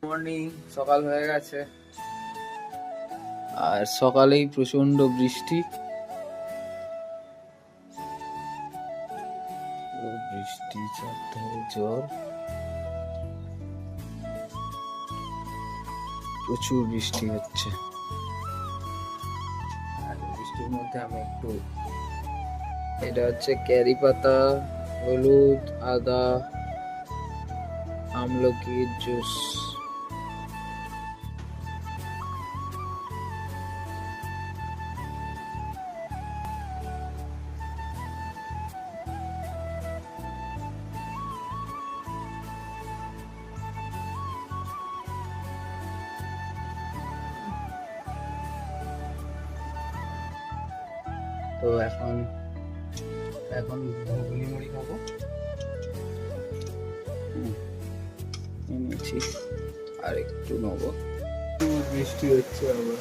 Morning, সকাল হয়ে গেছে আর সকালেই প্রচন্ড বৃষ্টি। বৃষ্টি চারধারে জল, প্রচুর বৃষ্টি হচ্ছে। আর বৃষ্টির মধ্যে আমি একটু, এটা হচ্ছে ক্যারি পাতা, হলুদ, আদা, আমলকির জুস। তো এখন ঘুগনি মুড়ি খাবো। এনেছি আর একটু নেবো। বৃষ্টি হচ্ছে আবার,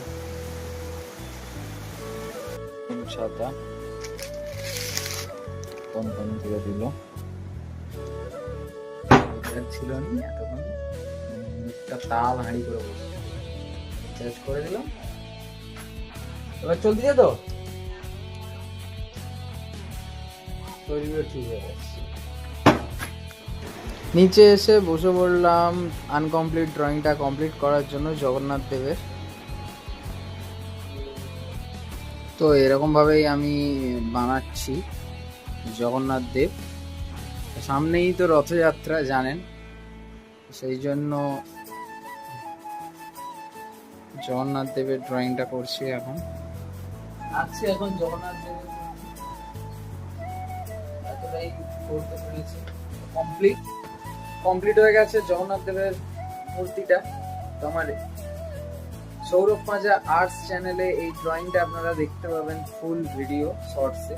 ছাতা কন করে দিল, ছিল নি এতক্ষণ একটা তাল হাঁড়ি করে বসে চেঞ্জ করে দিলাম। এবার চলতে যেত ঠিক হয়ে গেছে। নিচে এসে বসে পড়লাম আনকমপ্লিট ড্রয়িংটা কমপ্লিট করার জন্য জগন্নাথ দেবের। তো এরকম ভাবেই আমি বানাচ্ছি জগন্নাথ দেব। সামনেই তো রথযাত্রা জানেন, সেই জন্য জগন্নাথ দেবের ড্রয়িংটা করছি। এখন জগন্নাথ দেবের এতটাই করতে পেরেছি, কমপ্লিট হয়ে গেছে জগন্নাথ দেবের মূর্তিটা। তো আমার সৌরভ পাঁজা আর্টস চ্যানেলে এই ড্রয়িংটা আপনারা দেখতে পাবেন ফুল ভিডিও শর্টসে।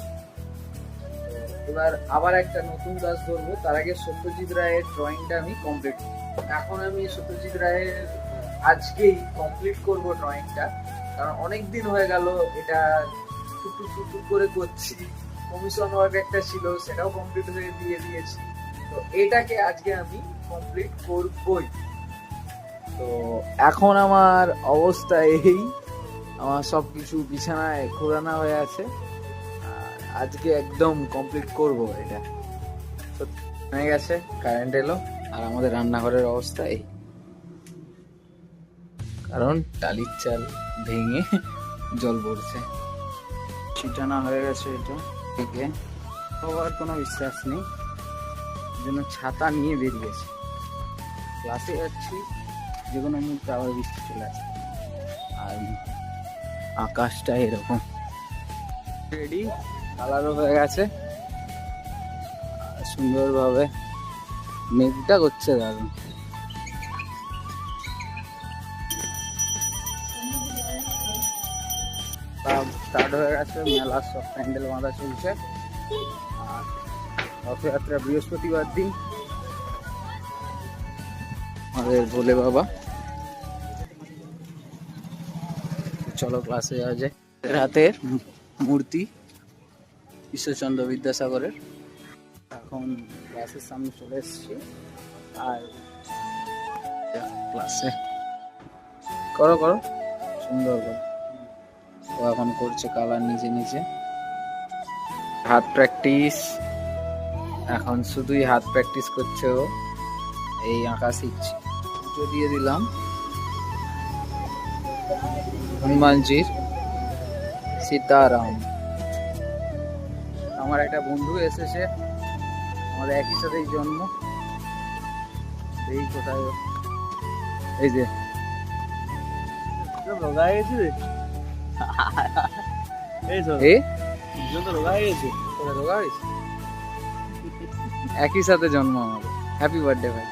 এবার আবার একটা নতুন কাজ করবো, তার আগে সত্যজিৎ রায়ের ড্রয়িংটা আমি কমপ্লিট। এখন আমি সত্যজিৎ রায়ের আজকেই কমপ্লিট করব ড্রয়িংটা, কারণ অনেক দিন হয়ে গেল এটা টুকটুক করে করছি। কমিশন ওয়ার্ক একটা ছিল, সেটাও কমপ্লিট হয়ে দিয়েছি। তো এটাকে আজকে আমি কমপ্লিট করবই। তো এখন আমার অবস্থা এই, আমার সবকিছু বিছানায় ঘোরানো হয়ে আছে। আজকে একদম কমপ্লিট করব এটা। হয়ে গেছে, কারেন্ট এলো আর আমাদের রান্নাঘরের অবস্থা এই, কারণ টালির চাল ভেঙে জল পড়ছে। ছিটানো হয়ে গেছে এটা থেকে, হওয়ার কোনো বিশ্বাস নেই, জন্য ছাতা নিয়ে বেরিয়েছি। ক্লাসে যাচ্ছি, যে কোনো মুহূর্তে আবার বৃষ্টি চলে আসে। আর আকাশটা এরকম রেডি, কালারও হয়ে গেছে সুন্দরভাবে, মেঘটা করছে দারুণ। স্টার্ট হয়ে গেছে, মেলার সব প্যান্ডেল বাঁধা চলছে। আর রথযাত্রা বৃহস্পতিবার দিন, আমাদের ভোলে বাবা। চলো ক্লাসে যাওয়া যায়। হাতের মূর্তি ঈশ্বরচন্দ্র বিদ্যাসাগরের। এখন ক্লাসের সামনে চলে এসেছি আর ক্লাসে করো সুন্দর করে। ও এখন করছে কালার নিজে হাত প্র্যাকটিস। এখন শুধুই হাত প্র্যাকটিস করছে ও, এই আঁকা শিখছে। পুজো দিয়ে দিলাম হনুমানজির, সীতারাম। আমার একটা বন্ধু এসেছে, আমাদের একই সাথেই জন্ম। এই কোথায়, এই যে একই সাথে জন্ম আমাদের। হ্যাপি বার্থডে ভাই।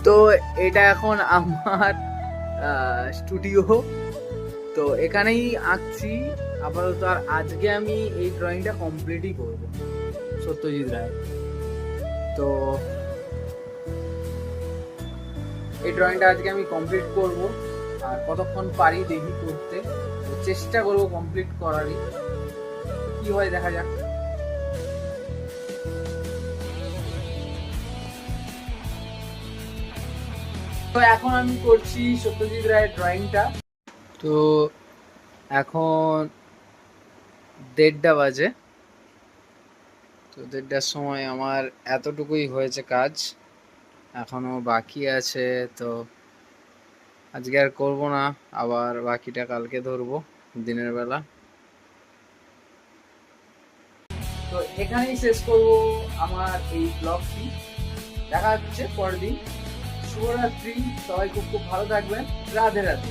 তো এটা এখন আমার স্টুডিও, তো এখানেই আঁকছি আপাতত। আর আজকে আমি এই ড্রয়িংটা কমপ্লিটই করবো সত্যজিৎ রায়। তো এই ড্রয়িংটা আজকে আমি কমপ্লিট করব, আর কতক্ষণ পারি দেখি করতে, চেষ্টা করবো কমপ্লিট করারই। কি হয় দেখা যাক। তো এখন আমি করছি সত্যজিৎ রায়ের ড্রয়িংটা। তো এখন 1:30 বাজে। তো 1:30টার সময় আমার এতটুকুই হয়েছে কাজ, এখনো বাকি আছে। তো আজকে আর করবো না, আবার বাকিটা কালকে ধরবো দিনের বেলা। তো এখানেই শেষ করবো আমার এই ব্লগটি। দেখা হচ্ছে পরের দিন। শুভরাত্রি, সবাই খুব খুব ভালো থাকবেন। রাধে রাধে।